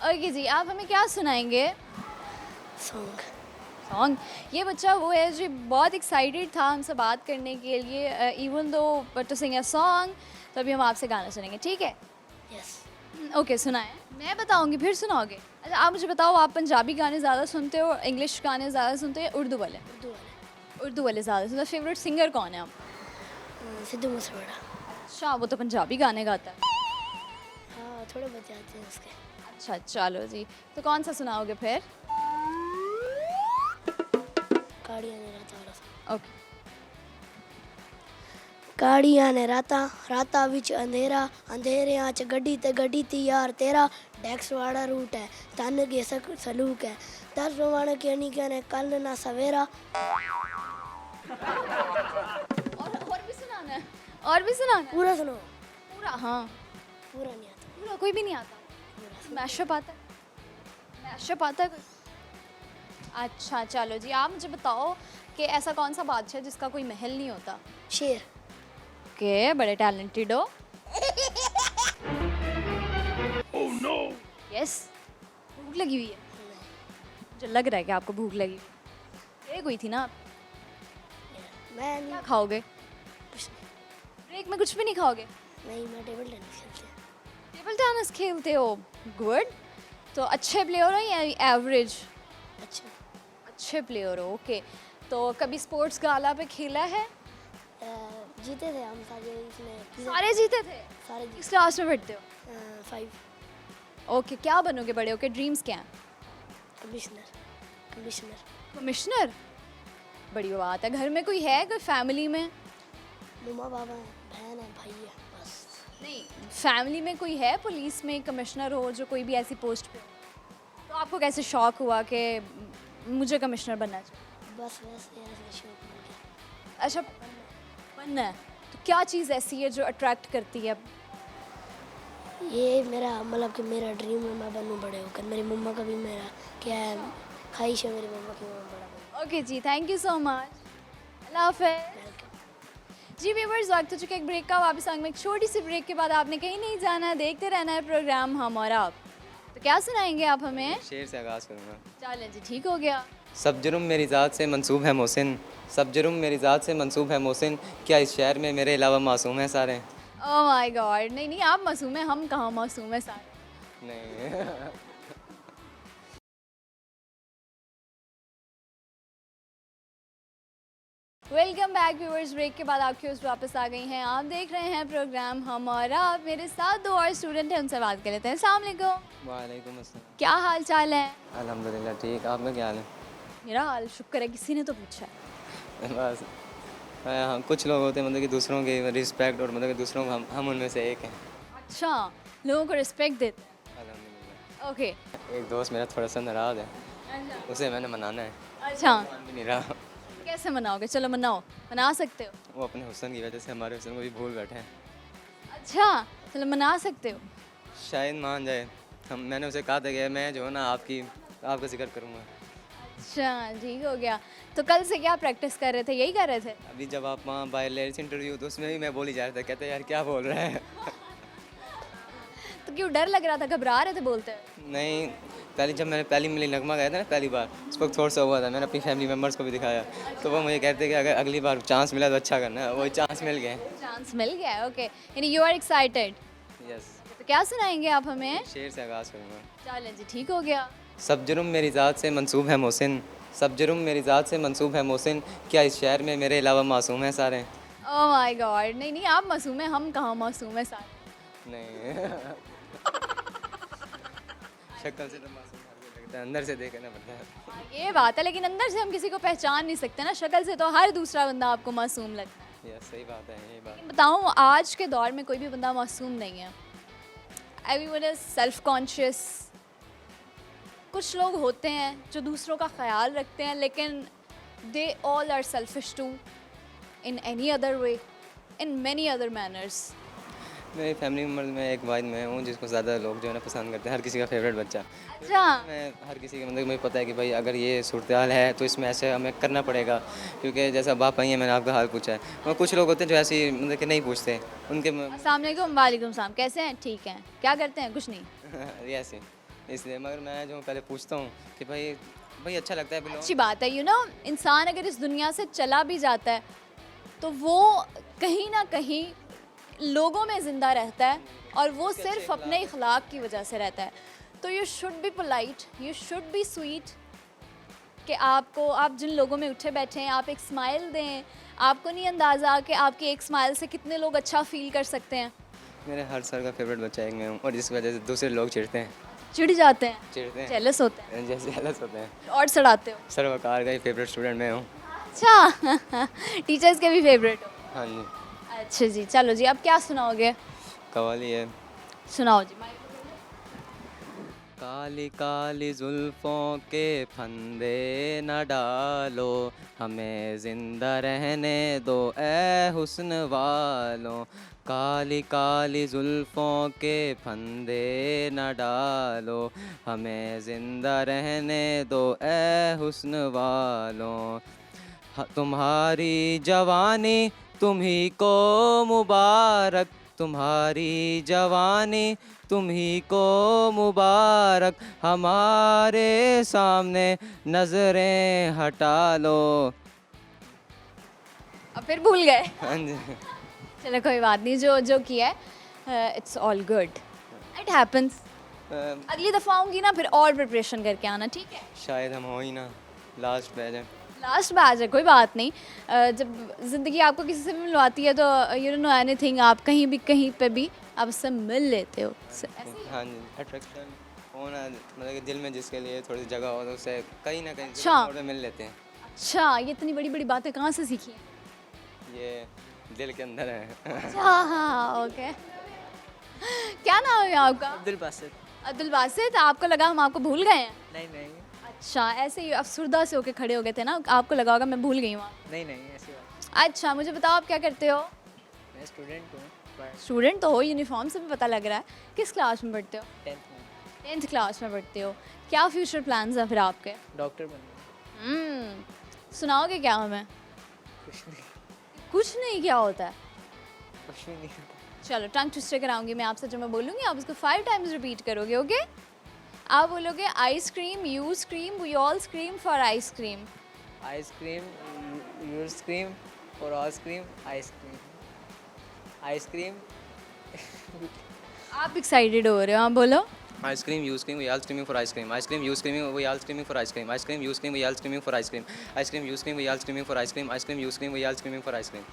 ओके जी, आप हमें क्या सुनाएंगे? सॉन्ग। सॉन्ग। ये बच्चा वो है जो बहुत एक्साइटेड था हमसे बात करने के लिए, even though to sing a song. तो अभी हम आपसे गाना सुनेंगे, ठीक है? यस। ओके, सुनाएं। मैं बताऊंगी, फिर सुनाओगे? अच्छा, आप मुझे बताओ, आप पंजाबी गाने ज़्यादा सुनते हो, इंग्लिश गाने ज़्यादा सुनते हो या उर्दू वाले? उर्दू वाले। उर्दू वाले ज़्यादा सुनते हो। फेवरेट सिंगर कौन है आप? सिद्धू मूसेवाला। अच्छा, वो तो पंजाबी गाने गाता है। हाँ, थोड़े बहुत आते हैं उसके। अच्छा, चलो जी, तो कौन सा सुनाओगे फिर? काड़ियाँ ने राता वाला। ओके। काड़ियाँ ने राता राता विच अंधेरा, अंधेरियां च गड्डी ती यार तेरा, डैक्स वाला रूट है तन गे सलूक है, 10 वन के नहीं कहने कल ना सवेरा। और भी सुनाना है? और भी सुनाना है? पूरा सुनो। पूरा? हाँ। पूरा नहीं आता। पूरा कोई भी नहीं आता? मैशअप आता है? मैशअप आता है? अच्छा चलो जी, आप मुझे बताओ कि ऐसा कौन सा बादशाह जिसका कोई महल नहीं होता? शेर। के बड़े टैलेंटेड हो। यस, भूख लगी हुई है? मुझे लग रहा है कि आपको भूख लगी हुई है। ब्रेक हुई थी ना आप? मैं क्या नहीं खाओगे? कुछ नहीं। ब्रेक में कुछ भी नहीं खाओगे? नहीं, मैं टेबल टेनिस खेलते हैं। टेबल टेनिस खेलते हो? गुड। तो अच्छे प्लेयर हो या एवरेज? अच्छा। अच्छे प्लेयर हो, ओके। तो कभी स्पोर्ट्स गाला पे खेला है? जीते थे हम सारे इसमें। सारे जीते थे? सारे किस क्लास में पढ़ते हो? 5। ओके, क्या बनोगे बड़े होके? ड्रीम्स क्या हैं? कमिश्नर। कमिश्नर? बड़ी बात है। घर में कोई है, कोई फैमिली में? मम्मा पापा है, बहन है, भाई है, बस। नहीं, फैमिली में कोई है पुलिस में कमिश्नर हो, जो कोई भी ऐसी पोस्ट पे हो? तो आपको कैसे शौक हुआ कि मुझे कमिश्नर बनना चाहिए? बस वैसे ऐसे शौक मिल गया। अच्छा, बनना है। तो क्या चीज़ ऐसी है जो अट्रैक्ट करती है? ये मेरा मतलब कि मेरा ड्रीम है, मैं बनूँ बड़े होकर। मेरी मम्मा का भी मेरा क्या है, ख्वाहिश है मेरी मम्मा की, मैं बड़ा बनूँ। ओके जी, थैंक यू सो मच। अल्लाह हाफ़िज़। जी व्यूअर्स, वक्त हो चुका है एक ब्रेक का। वापस आएंगे एक छोटी सी ब्रेक के बाद। आपने कहीं नहीं जाना, देखते रहना है प्रोग्राम हम और आप। तो क्या सुनाएंगे आप हमें? शेर से आगाज़ करूँगा। चलें जी, ठीक हो गया। सब जुर्म मेरी ज़ात से मंसूब है मोहसिन, सब जुर्म मेरी ज़ात से मंसूब है मोहसिन, क्या इस शहर में मेरे अलावा मासूम है सारे? ओह माय गॉड, नहीं नहीं, आप मासूम हैं, हम कहाँ मासूम हैं सारे। नहीं वेलकम बैक व्यूअर्स। ब्रेक के बाद आपकी होस्ट वापस आ गई हैं। आप देख रहे हैं प्रोग्राम हम और आप। मेरे साथ दो और स्टूडेंट हैं, उनसे बात कर लेते हैं। अस्सलाम वालेकुम। वालेकुम अस्सलाम। क्या हाल चाल है? अल्हम्दुलिल्लाह ठीक, आपका क्या हाल है? मेरा हाल शुक्र है, किसी ने तो पूछा है। बस हाँ, कुछ लोग होते हैं मतलब कि दूसरों की रिस्पेक्ट और मतलब कि दूसरों को हम उनमें से एक हैं। अच्छा, लोगों को रिस्पेक्ट देते अल्हम्दुलिल्लाह। हैं। ओके। एक दोस्त मेरा थोड़ा सा नाराज़ है, अच्छा उसे मैंने मनाना है, अच्छा, मान भी नहीं रहा। कैसे मनाओगे? चलो मनाओ, मना सकते हो। वो अपने हुस्न की वजह से हमारे हुस्न को भी भूल बैठे हैं। अच्छा, चलो मना सकते हो। शायद मान जाए। मैंने उसे कहा था कि मैं जो है ना आपका जिक्र करूँगा। अच्छा, ठीक हो गया। तो कल से क्या प्रैक्टिस कर रहे थे? यही कर रहे थे? अभी जब आप वहाँ बायोलैरिक्स इंटरव्यू तो उसमें भी मैं बोली जा रहा था, कहते यार क्या बोल रहे हैं। तो क्यों डर लग रहा था, घबरा रहे थे बोलते? नहीं, जब मैंने पहली मिली नगमा गाया था ना पहली बार, उस वक्त थोड़ा सा हुआ था। मैंने अपनी फैमिली मेम्बर्स को भी दिखाया, तो वो मुझे कहते कि अगर अगली बार चांस मिला तो अच्छा करना है। वही चांस मिल गए। चांस मिल गया, ओके। यानी यू आर एक्साइटेड। यस। तो क्या सुनाएंगे आप हमें? शेर से आगाज़ करूँगा। चलें जी, ठीक हो गया। सब जुर्म मेरी ज़ात से मंसूब है मोहसिन, सब जुर्म मेरी ज़ात से मंसूब है मोहसिन, क्या इस शहर में मेरे अलावा मासूम है सारे? ओह माय गॉड, नहीं नहीं, आप मासूम हैं, हम कहाँ मासूम हैं सारे। नहीं शक्ल से तो मासूम हर कोई लगता है, अंदर से देखना पड़ता है। ये बात है, लेकिन अंदर से हम किसी को पहचान नहीं सकते ना। शक्ल से तो हर दूसरा बंदा आपको मासूम लगता है। यस, सही बात है ये बात। लेकिन बताऊँ, आज के दौर में कोई भी बंदा मासूम नहीं है। Everyone is self conscious. कुछ लोग होते हैं जो दूसरों का ख्याल रखते हैं, लेकिन they all are selfish to in any other way, in many other manners. मेरी फैमिली मेम्बर में एक वाहिद मैं हूँ जिसको ज़्यादा लोग जो है ना पसंद करते हैं, हर किसी का फेवरेट बच्चा। अच्छा, मैं हर किसी के मतलब मुझे पता है कि भाई अगर ये सूरत हाल है तो इसमें ऐसे हमें करना पड़ेगा, क्योंकि जैसा बाप आई है मैंने आपका हाल पूछा है। और कुछ लोग होते हैं जो ऐसे ही मतलब कि नहीं पूछते उनके अस्सलाम वालेकुम। वालेकुम सलाम, कैसे हैं? ठीक हैं। क्या करते हैं? कुछ नहीं। ऐसे इसलिए मगर मैं जो पहले पूछता हूँ कि भाई अच्छा लगता है अच्छी बात है। इंसान अगर इस दुनिया से चला भी जाता है तो वो कहीं ना कहीं लोगों में ज़िंदा रहता है, और वो सिर्फ अपने इखलाक की वजह से रहता है। तो you should be polite, you should be sweet. कि आप जिन लोगों में उठे बैठे हैं, आप एक स्माइल दें। आपको नहीं अंदाज़ा कि आपकी एक स्माइल से कितने लोग अच्छा फील कर सकते हैं। मेरे हर सर का फेवरेट बच्चा एक मैं हूँ, और जिस वजह से दूसरे लोग चिढ़ते हैं। चिढ़ जाते हैं, चिढ़ते हैं, जेलस होते हैं, जैसे जेलस होते हैं। और सड़ाते हो। सर वकार का ही फेवरेट स्टूडेंट मैं हूँ। अच्छा टीचर्स के भी फेवरेट हो। हाँ जी। अच्छा जी, चलो जी, अब क्या सुनाओगे? कवाली है। सुनाओ जी। काली काली जुल्फ़ों के फंदे न डालो, हमें ज़िंदा रहने दो ए हुस्न वालों। काली काली जुल्फ़ों के फंदे न डालो, हमें ज़िंदा रहने दो ए हुस्न वालों। तुम्हारी जवानी तुम्ही को मुबारक, तुम्हारी जवानी तुम्ही को मुबारक, हमारे सामने नजरें हटा लो। अब फिर भूल गए। हाँ जी। चलो कोई बात नहीं, जो जो किया है it's all good, it happens. अगली दफ़ा आऊँगी ना फिर और प्रिपरेशन करके आना, ठीक है? शायद हम हो ही ना लास्ट बैच है। लास्ट बैच है, कोई बात नहीं। जब ज़िंदगी आपको किसी से मिलवाती है तो यू डोंट नो एनीथिंग, आप कहीं भी कहीं पे भी आप उससे मिल लेते हो। हाँ जी, अट्रैक्शन होना मतलब कि दिल में जिसके लिए थोड़ी सी जगह हो तो उससे कहीं ना कहीं अच्छा। पे मिल लेते हैं। अच्छा, ये इतनी बड़ी बड़ी बातें कहाँ से सीखी हैं? ये दिल के अंदर है। अच्छा, हाँ, ओके। क्या नाम है आपका? अब्दुल बासित। अब्दुल बासित। आपको लगा हम आपको भूल गए हैं? नहीं नहीं अच्छा, ऐसे ही अफसुर्दा से होके खड़े हो गए थे ना, आपको लगा होगा मैं भूल गई हूँ। नहीं नहीं ऐसी बात। अच्छा, मुझे बताओ आप क्या करते हो? मैं स्टूडेंट हूँ, स्टूडेंट तो हो, यूनिफॉर्म से भी पता लग रहा है। किस क्लास में पढ़ते हो? 10th में। 10th क्लास में पढ़ते हो। क्या फ्यूचर प्लान्स हैं फिर आपके? डॉक्टर बनना। सुनाओगे क्या हमें? कुछ नहीं, कुछ नहीं, क्या होता है? कुछ भी नहीं। चलो टंग ट्विस्टर कराऊंगी मैं आपसे, जो मैं बोलूँगी आप उसको 5 टाइम्स रिपीट करोगे, ओके? आप बोलोगे ice cream, you scream, we all scream for ice cream. Ice cream, you scream, और ऑल स्क्रीम, आइसक्रीम। आइसक्रीम। आप एक्साइटेड हो रहे हो, आप बोलो। Ice cream you scream we all screaming for ice cream, ice cream you screaming we all screaming for ice cream, ice cream you scream we all screaming for ice cream, ice cream you scream we all screaming for ice cream, ice cream you scream we all screaming for ice cream.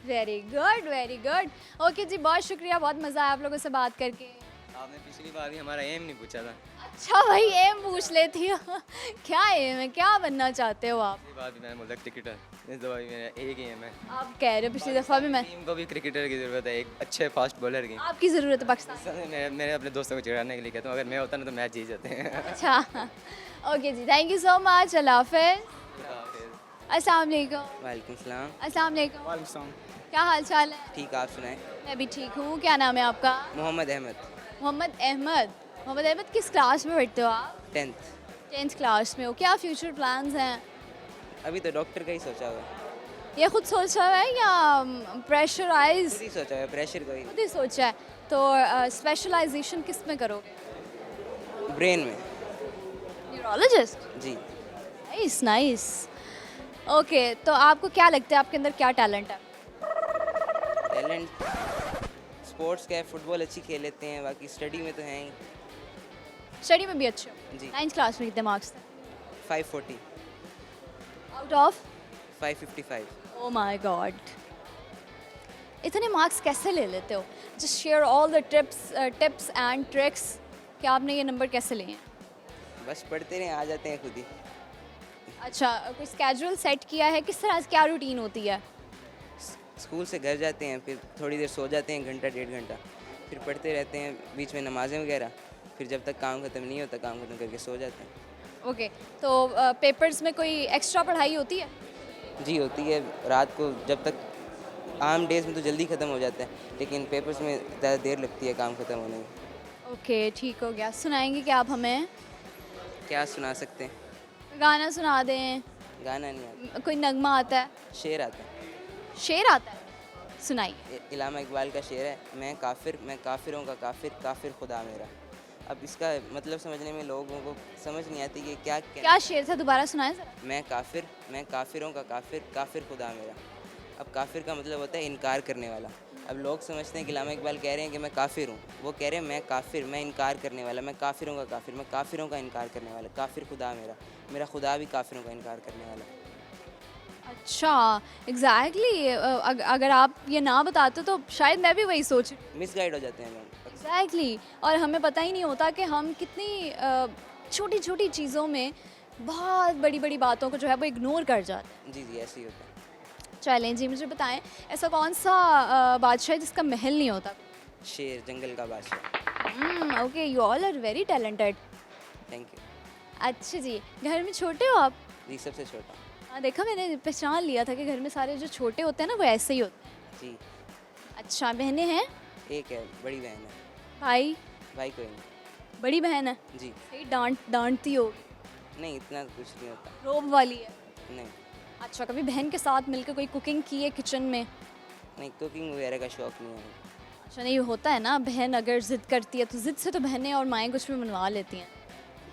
Very good, very good. Okay जी, बहुत शुक्रिया, बहुत मज़ा आया आप लोगों से बात करके। आपने पिछली बार भी हमारा एम नहीं पूछा था। अच्छा भाई, एम पूछ लेती हो। क्या एम है, क्या बनना चाहते हो आप? पिछली बार भी मैंने बोला क्रिकेटर, इस दफ़ा भी मेरा एक ही एम है। आप कह रहे हो पिछली दफ़ा भी मैं। टीम को भी क्रिकेटर की ज़रूरत है, एक अच्छे फास्ट बॉलर की। आपकी ज़रूरत है पाकिस्तान। मेरे अपने दोस्तों को चिढ़ाने के लिए कहता हूँ, अगर मैं होता ना तो मैच जीत जाते हैं। अच्छा, ओके जी, थैंक यू सो मच, अल्लाह हाफिज़। अस्सलाम वालेकुम। वालेकुम सलाम। अस्सलाम वालेकुम। क्या हाल चाल है? ठीक, आप सुनाएं। मैं भी ठीक हूँ। क्या नाम है आपका? मोहम्मद अहमद। मोहम्मद अहमद। मोहम्मद अहमद, किस क्लास में पढ़ते हो आप? 10th। 10th क्लास में हो। क्या फ्यूचर प्लान्स हैं? अभी तो डॉक्टर का ही सोचा हुआ है। ये खुद सोचा हुआ है या प्रेशराइज? खुद ही सोचा हुआ है, प्रेशर का ही। खुद ही सोचा है। तो स्पेशलाइजेशन किस में करोगे? ब्रेन में। न्यूरोलॉजिस्ट। जी। Nice nice. ओके, तो आपको क्या लगता है आपके अंदर क्या टैलेंट है? टैलेंट स्पोर्ट्स का है, फुटबॉल अच्छी खेल लेते हैं, बाकी स्टडी में तो हैं ही। स्टडी में भी अच्छे हो? जी। 9th क्लास में कितने मार्क्स थे? 540, out of? 555। Oh my God, इतने मार्क्स कैसे ले लेते हो? Just share all the tips and tricks कि आपने ये नंबर कैसे लिए हैं? बस पढ़ते रहें, आ जाते हैं खुद ही। अच्छा, कोई स्केड्यूल सेट किया है? किस तरह से क्या रूटीन होती है? स्कूल से घर जाते हैं, फिर थोड़ी देर सो जाते हैं, घंटा 1.5 घंटा, फिर पढ़ते रहते हैं, बीच में नमाज़ें वगैरह, फिर जब तक काम ख़त्म नहीं होता काम ख़त्म करके सो जाते हैं। ओके, तो पेपर्स में कोई एक्स्ट्रा पढ़ाई होती है? जी होती है, रात को जब तक आम डेज़ में तो जल्दी ख़त्म हो जाता है, लेकिन पेपर्स में ज़्यादा देर लगती है काम ख़त्म होने में। ओके, ठीक हो गया। सुनाएंगे क्या आप हमें? क्या सुना सकते हैं? गाना सुना दें। गाना नहीं आता, कोई नगमा आता है? शेर आता है। शेर आता है? सुनाइए। इलामा इकबाल का शेर है, मैं काफिरों का काफिर, काफिर खुदा मेरा। अब इसका मतलब समझने में लोगों को समझ नहीं आती कि क्या शेर था, दोबारा सुनाएं जरा। मैं काफिरों का काफिर, काफिर खुदा मेरा। अब काफिर का मतलब होता है इनकार करने वाला। अब लोग समझते हैं कि इलामा इकबाल कह रहे हैं कि मैं काफिर हूँ, वो कह रहे हैं मैं काफिर, मैं इनकार करने वाला, मैं काफिरों का काफिर, मैं काफिरों का इनकार करने वाला, काफिर खुदा मेरा, मेरा खुदा भी काफिरों का इनकार करने वाला। अच्छा, एग्जैक्टली। अगर आप ये ना बताते तो शायद मैं भी वही सोच। मिसगाइड हो जाते हैं लोग। एग्जैक्टली, और हमें पता ही नहीं होता कि हम कितनी छोटी छोटी चीज़ों में बहुत बड़ी बड़ी बातों को जो है वो इग्नोर कर जाते हैं। जी जी, ऐसे ही होता है। चलें जी, मुझे बताएं ऐसा कौन सा बादशाह है जिसका महल नहीं होता? शेर, जंगल का बादशाह। Okay, you all are very talented. Thank you अच्छा जी, घर में छोटे हो आप? जी, सबसे छोटा। हाँ, देखा, मैंने पहचान लिया था कि घर में सारे जो छोटे होते हैं ना वो ऐसे ही होते हैं। जी, अच्छा, बहनें हैं? एक है, बड़ी बहन है। भाई? भाई कोई नहीं। बड़ी बहन है? जी, सही डांटती हो? नहीं इतना कुछ नहीं होता। रोब वाली है? नहीं, अच्छा, कभी बहन के साथ मिलकर कोई कुकिंग की है किचन में? नहीं कुकिंग वगैरह का शौक नहीं है। अच्छा, नहीं होता है ना, बहन अगर जिद करती है तो जिद से तो बहनें और माएँ कुछ भी मनवा लेती हैं।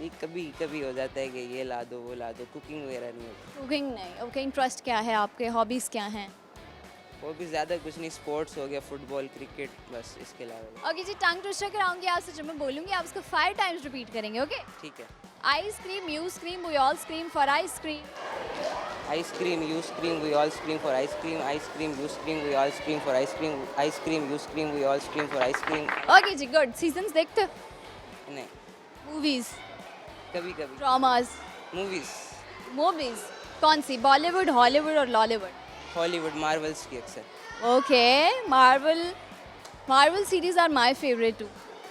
ये कभी कभी हो जाता है कि ये ला दो वो ला दो, कुकिंग वगैरह नहीं होती। कुकिंग नहीं? ओके, इंटरेस्ट क्या है आपके, हॉबीज़ क्या हैं? वो भी ज़्यादा कुछ नहीं, स्पोर्ट्स हो गया, फुटबॉल क्रिकेट, बस इसके अलावा। ओके जी, टंग ट्विस्टर कराऊंगी आपसे, जब मैं बोलूँगी आप उसको 5 टाइम्स रिपीट करेंगे, ओके? ठीक है। Ice cream, you scream, we all scream for ice cream. Ice cream you scream we all scream for ice cream, ice cream you scream we all scream for ice cream, ice cream you scream we all scream for ice cream. Okay जी, good. Seasons देखते हो? नहीं, movies, कभी कभी। Dramas, movies, movies कौन सी, Bollywood, Hollywood और Lollywood? Hollywood, Marvels की अक्सर। Okay, Marvel series are my favourite too.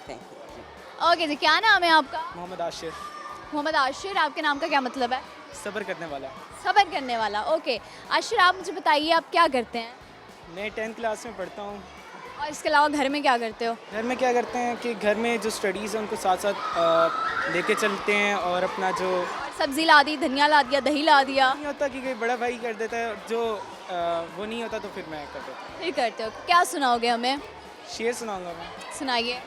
Thank you. Okay जी, क्या नाम है आपका? मोहम्मद आशिर। मोहम्मद आशिर, आपके नाम का क्या मतलब है? सब्र करने वाला। सब्र करने वाला। ओके आशिर, आप मुझे बताइए आप क्या करते हैं मैं 10th क्लास में पढ़ता हूँ। और इसके अलावा घर में क्या करते हो? घर में क्या करते हैं कि घर में जो स्टडीज़ है उनको साथ साथ लेके चलते हैं, और अपना जो सब्जी ला दी, धनिया ला दिया, दही ला दिया, नहीं होता कि कोई बड़ा भाई कर देता है, जो वो नहीं होता तो फिर मैं कर देता हूँ। फिर करते हो। क्या सुनाओगे हमें? शेर सुनाऊंगा मैं। सुनाइए।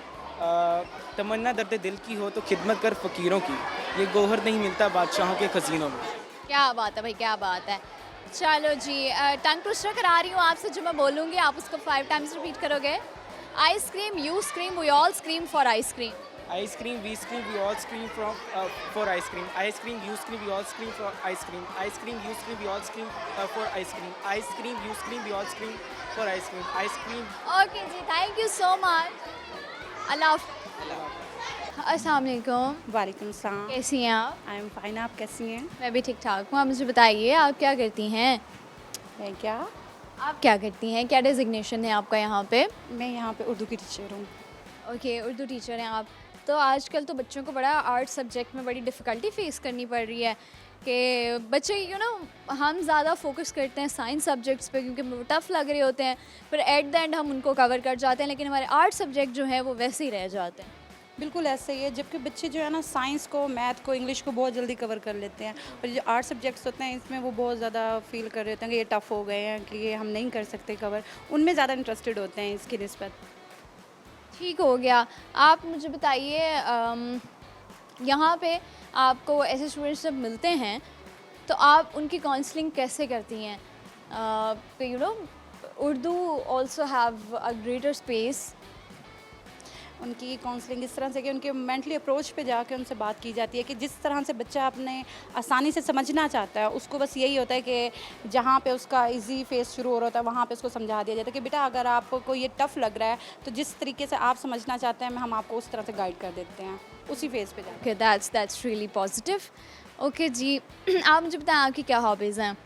तमन्ना दर्द दिल की हो तो खिदमत कर फ़कीरों की, ये गोहर नहीं मिलता बादशाहों के खजीनों में। क्या बात है भाई, क्या बात है। चलो जी, टंग ट्विस्टर करा रही हूँ आपसे, जो मैं बोलूँगी आप उसको 5 टाइम्स रिपीट करोगे। Ice cream, you scream, we all scream for ice cream. Ice cream we scream we all scream for ice cream, ice cream you scream we all scream for ice cream, ice cream you scream we all scream for ice cream, ice cream you scream we all scream for ice cream, ice cream. Okay जी, thank you so much. अल्लाह अस्सलाम वालेकुम। वालेकुम सलाम। कैसी हैं आप? I am fine, आप कैसी हैं? मैं भी ठीक ठाक हूँ। आप मुझे बताइए आप क्या करती हैं? मैं क्या? आप क्या करती हैं, क्या डेजिग्नेशन है आपका यहाँ पे? मैं यहाँ पे उर्दू की टीचर हूँ। ओके, उर्दू टीचर हैं आप। तो आजकल तो बच्चों को बड़ा आर्ट सब्जेक्ट में बड़ी डिफ़िकल्टी फेस करनी पड़ रही है कि बच्चे हम ज़्यादा फोकस करते हैं साइंस सब्जेक्ट्स पे क्योंकि वो टफ़ लग रहे होते हैं, पर एट द एंड हम उनको कवर कर जाते हैं, लेकिन हमारे आर्ट सब्जेक्ट जो है वो वैसे ही रह जाते हैं। बिल्कुल ऐसे ही है, जबकि बच्चे जो है ना साइंस को, मैथ को, इंग्लिश को बहुत जल्दी कवर कर लेते हैं, और जो आर्ट सब्जेक्ट्स होते हैं इसमें वो बहुत ज़्यादा फील कर रहे होते हैं कि ये टफ़ हो गए हैं, कि ये हम नहीं कर सकते कवर, उनमें ज़्यादा इंटरेस्टेड होते हैं इसकी निस्बत। ठीक हो गया। आप मुझे बताइए, यहाँ पे आपको ऐसे स्टूडेंट्स जब मिलते हैं तो आप उनकी काउंसलिंग कैसे करती हैं? Urdu also have a greater space. उनकी काउंसलिंग इस तरह से कि उनके मेंटली अप्रोच पे जाके उनसे बात की जाती है कि जिस तरह से बच्चा अपने आसानी से समझना चाहता है, उसको बस यही होता है कि जहाँ पे उसका इजी फेस शुरू हो रहा होता है वहाँ पे उसको समझा दिया जाता है कि बेटा अगर आपको ये टफ़ लग रहा है तो जिस तरीके से आप समझना चाहते हैं हम आपको उस तरह से गाइड कर देते हैं उसी फेस पे जाके। Okay, that's really positive. Okay जी, आप मुझे बताएं आपकी क्या हॉबीज़ हैं?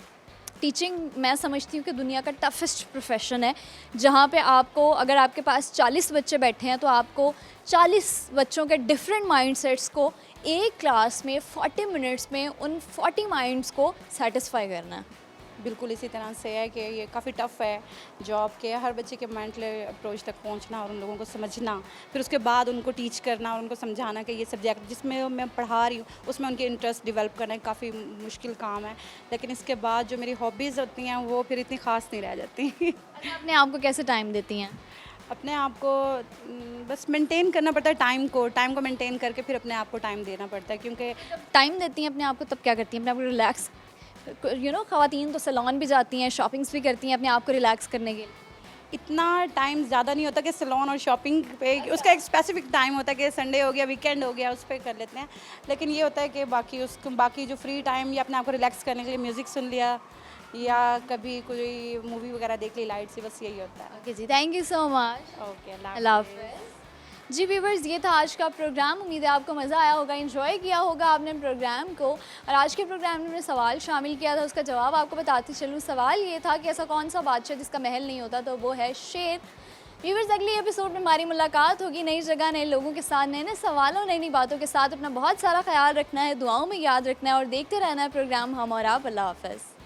टीचिंग मैं समझती हूँ कि दुनिया का टफेस्ट प्रोफेशन है, जहाँ पे आपको, अगर आपके पास 40 बच्चे बैठे हैं तो आपको 40 बच्चों के डिफरेंट माइंडसेट्स को एक क्लास में 40 मिनट्स में उन 40 माइंड्स को सेटिस्फाई करना है। बिल्कुल इसी तरह से है कि ये काफ़ी टफ़ है जॉब के, हर बच्चे के मेंटल अप्रोच तक पहुंचना और उन लोगों को समझना, फिर उसके बाद उनको टीच करना और उनको समझाना कि ये सब्जेक्ट जिसमें मैं पढ़ा रही हूँ उसमें उनके इंटरेस्ट डेवलप करना काफ़ी मुश्किल काम है, लेकिन इसके बाद जो मेरी हॉबीज़ होती हैं वो फिर इतनी ख़ास नहीं रह जाती। अच्छा, अपने आप को कैसे टाइम देती हैं? अपने आप को बस मेंटेन करना पड़ता है, टाइम को मेंटेन करके फिर अपने आप को टाइम देना पड़ता है, क्योंकि टाइम देती हैं अपने आप को तब क्या करती हैं अपने आप को रिलैक्स? ख़वातीन तो सैलून भी जाती हैं, शॉपिंग्स भी करती हैं अपने आप को रिलैक्स करने के लिए। इतना टाइम ज़्यादा नहीं होता कि सैलून और शॉपिंग पे, उसका एक स्पेसिफिक टाइम होता है कि संडे हो गया, वीकेंड हो गया, उस पर कर लेते हैं, लेकिन ये होता है कि बाकी जो फ्री टाइम या अपने आप को रिलैक्स करने के लिए म्यूज़िक सुन लिया या कभी कोई मूवी वगैरह देख ली लाइट से, बस यही होता है। ओके जी, thank you so much. Okay, अल्लाह हाफ़िज़। जी व्यूवर्स, ये था आज का प्रोग्राम। उम्मीद है आपको मज़ा आया होगा, एंजॉय किया होगा आपने प्रोग्राम को। और आज के प्रोग्राम में हमने सवाल शामिल किया था, उसका जवाब आपको बताती चलूँ। सवाल ये था कि ऐसा कौन सा बादशाह जिसका महल नहीं होता, तो वो है शेर। व्यूअर्स, अगली एपिसोड में हमारी मुलाकात होगी नई जगह, नए लोगों के साथ, नए नए सवालों, नई नई बातों के साथ। अपना बहुत सारा ख्याल रखना है, दुआओं में याद रखना है और देखते रहना है प्रोग्राम हम और आप। अल्लाह हाफ़िज़।